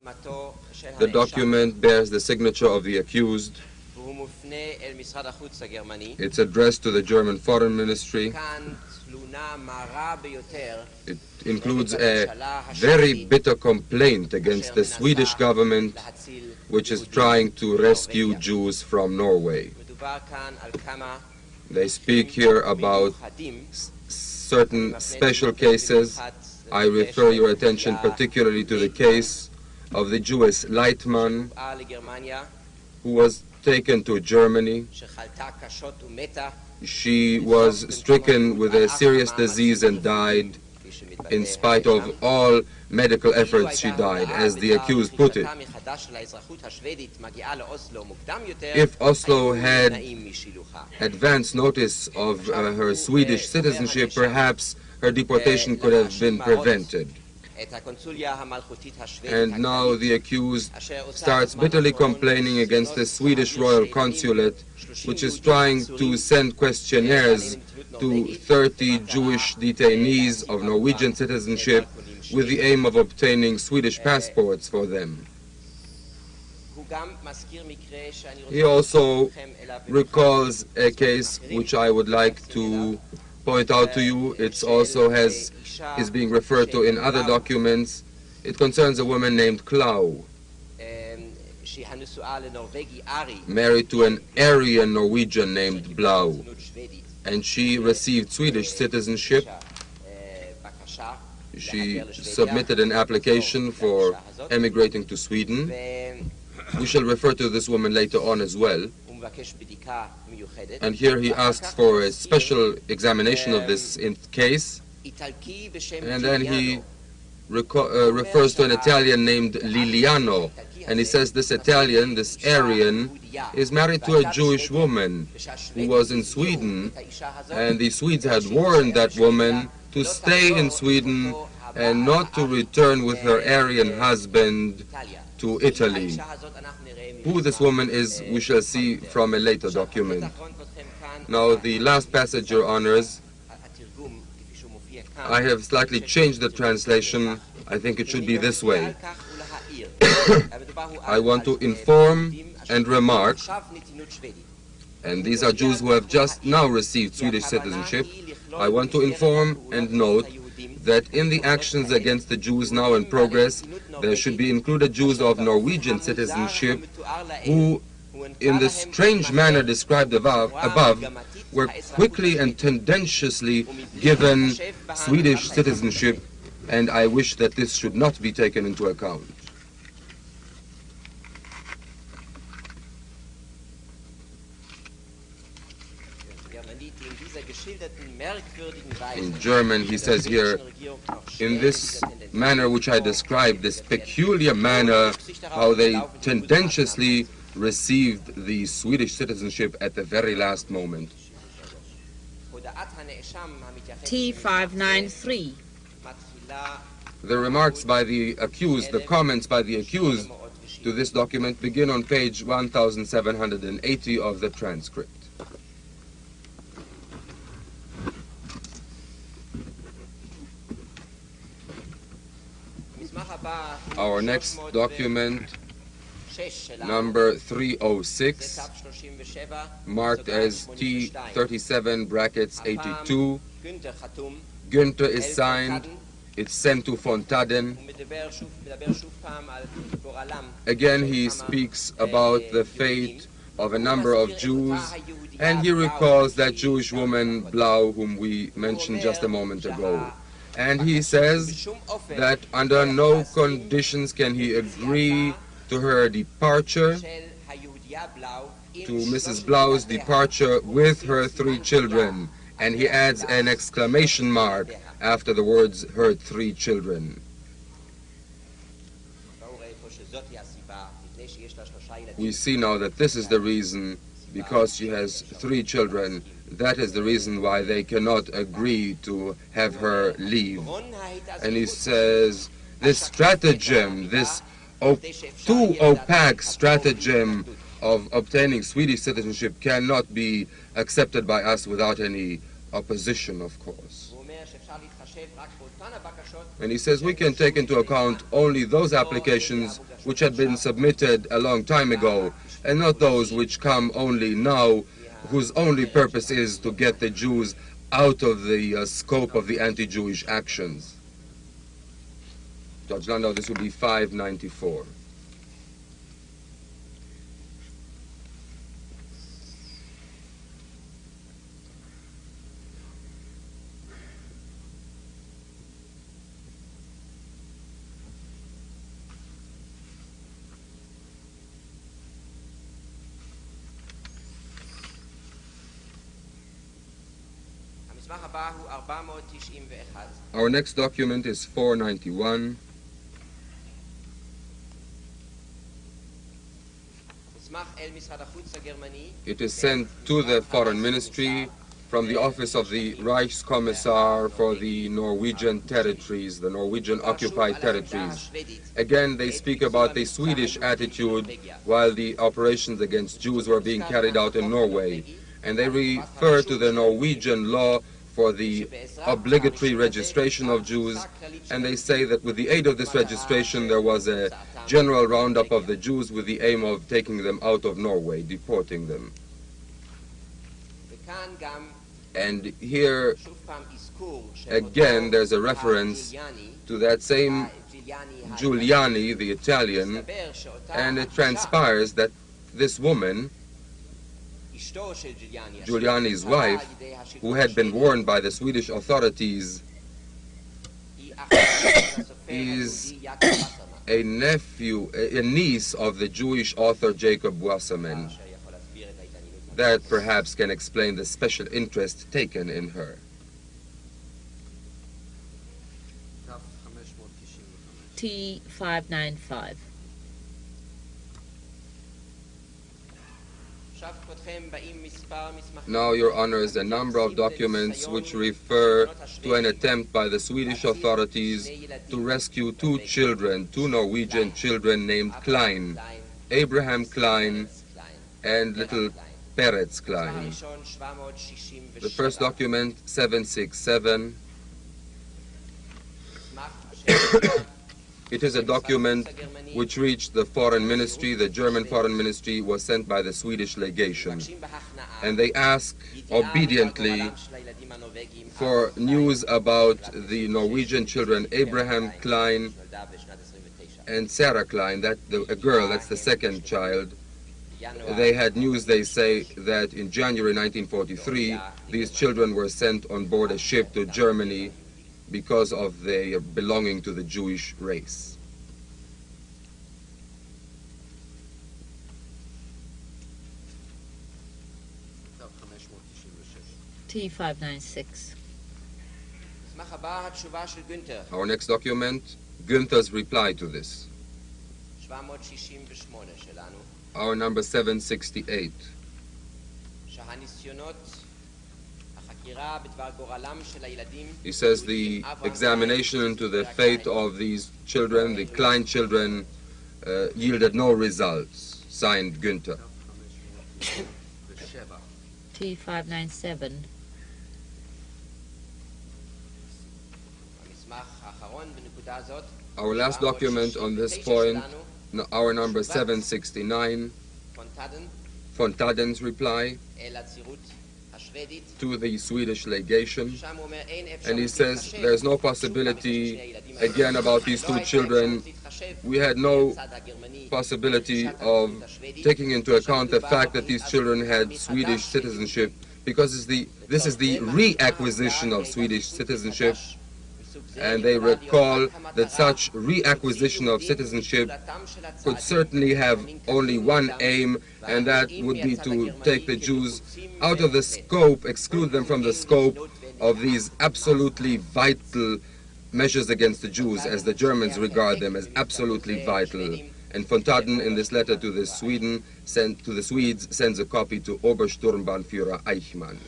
The document bears the signature of the accused. It's addressed to the German Foreign Ministry. It includes a very bitter complaint against the Swedish government, which is trying to rescue Jews from Norway. They speak here about certain special cases. I refer your attention particularly to the case of the Jewess Leitman, who was taken to Germany. She was stricken with a serious disease and died. In spite of all medical efforts, she died, as the accused put it. If Oslo had advance notice of her Swedish citizenship, perhaps her deportation could have been prevented. And now the accused starts bitterly complaining against the Swedish royal consulate, which is trying to send questionnaires to 30 Jewish detainees of Norwegian citizenship with the aim of obtaining Swedish passports for them. He also recalls a case which I would like to point out to you. It also is being referred to in other documents. It concerns a woman named Klau, married to an Aryan Norwegian named Blau, and she received Swedish citizenship. She submitted an application for emigrating to Sweden. We shall refer to this woman later on as well. And here he asks for a special examination of this case. And then he refers to an Italian named Liliano. And he says this Italian, this Aryan, is married to a Jewish woman who was in Sweden. And the Swedes had warned that woman to stay in Sweden and not to return with her Aryan husband to Italy. Who this woman is, we shall see from a later document. Now, the last passage, Your Honors, I have slightly changed the translation. I think it should be this way. I want to inform and remark, and these are Jews who have just now received Swedish citizenship. I want to inform and note that in the actions against the Jews now in progress, there should be included Jews of Norwegian citizenship who, in the strange manner described above, were quickly and tendenciously given Swedish citizenship, and I wish that this should not be taken into account. In German, he says here, in this manner which I described, this peculiar manner, how they tendentiously received the Swedish citizenship at the very last moment. T593. The remarks by the accused, the comments by the accused to this document begin on page 1780 of the transcript. Our next document, number 306, marked as T37 brackets 82. Günther is signed. It's sent to von Taden. Again, he speaks about the fate of a number of Jews, and he recalls that Jewish woman Blau, whom we mentioned just a moment ago. And he says that under no conditions can he agree to her departure, to Mrs. Blau's departure with her 3 children. And he adds an exclamation mark after the words, her 3 children. We see now that this is the reason, because she has 3 children. That is the reason why they cannot agree to have her leave. And he says, this stratagem, this too opaque stratagem of obtaining Swedish citizenship cannot be accepted by us without any opposition, of course. And he says we can take into account only those applications which had been submitted a long time ago, and not those which come only now, whose only purpose is to get the Jews out of the scope of the anti-Jewish actions. Judge Landau, this will be 594. Our next document is 491. It is sent to the Foreign Ministry from the office of the Reichskommissar for the Norwegian territories, the Norwegian occupied territories. Again, they speak about the Swedish attitude while the operations against Jews were being carried out in Norway. And they refer to the Norwegian law for the obligatory registration of Jews, and they say that with the aid of this registration there was a general roundup of the Jews with the aim of taking them out of Norway, deporting them. And here again there's a reference to that same Giuliani, the Italian, and it transpires that this woman, Giuliani's wife, who had been warned by the Swedish authorities, is a niece of the Jewish author Jacob Wasserman. That perhaps can explain the special interest taken in her. T595. Now, Your Honors, a number of documents which refer to an attempt by the Swedish authorities to rescue two children, two Norwegian children named Klein, Abraham Klein and little Peretz Klein. The first document, 767. It is a document which reached the Foreign Ministry. The German Foreign Ministry was sent by the Swedish legation. And they ask obediently for news about the Norwegian children Abraham Klein and Sarah Klein, a girl, that's the second child. They had news, they say, that in January 1943, these children were sent on board a ship to Germany because of their belonging to the Jewish race. T596. Our next document, Günther's reply to this. Our number 768. He says the examination into the fate of these children, the Klein children, yielded no results. Signed, Günther. T597. Our last document on this point, our number 769, von Taden's reply to the Swedish legation, and he says there's no possibility, again about these two children, we had no possibility of taking into account the fact that these children had Swedish citizenship, because this is the reacquisition of Swedish citizenship, and they recall that such reacquisition of citizenship could certainly have only one aim, and that would be to take the Jews out of the scope, exclude them from the scope of these absolutely vital measures against the Jews, as the Germans regard them as absolutely vital. And von Taden, in this letter to the Swedes, sends a copy to Obersturmbannführer Eichmann.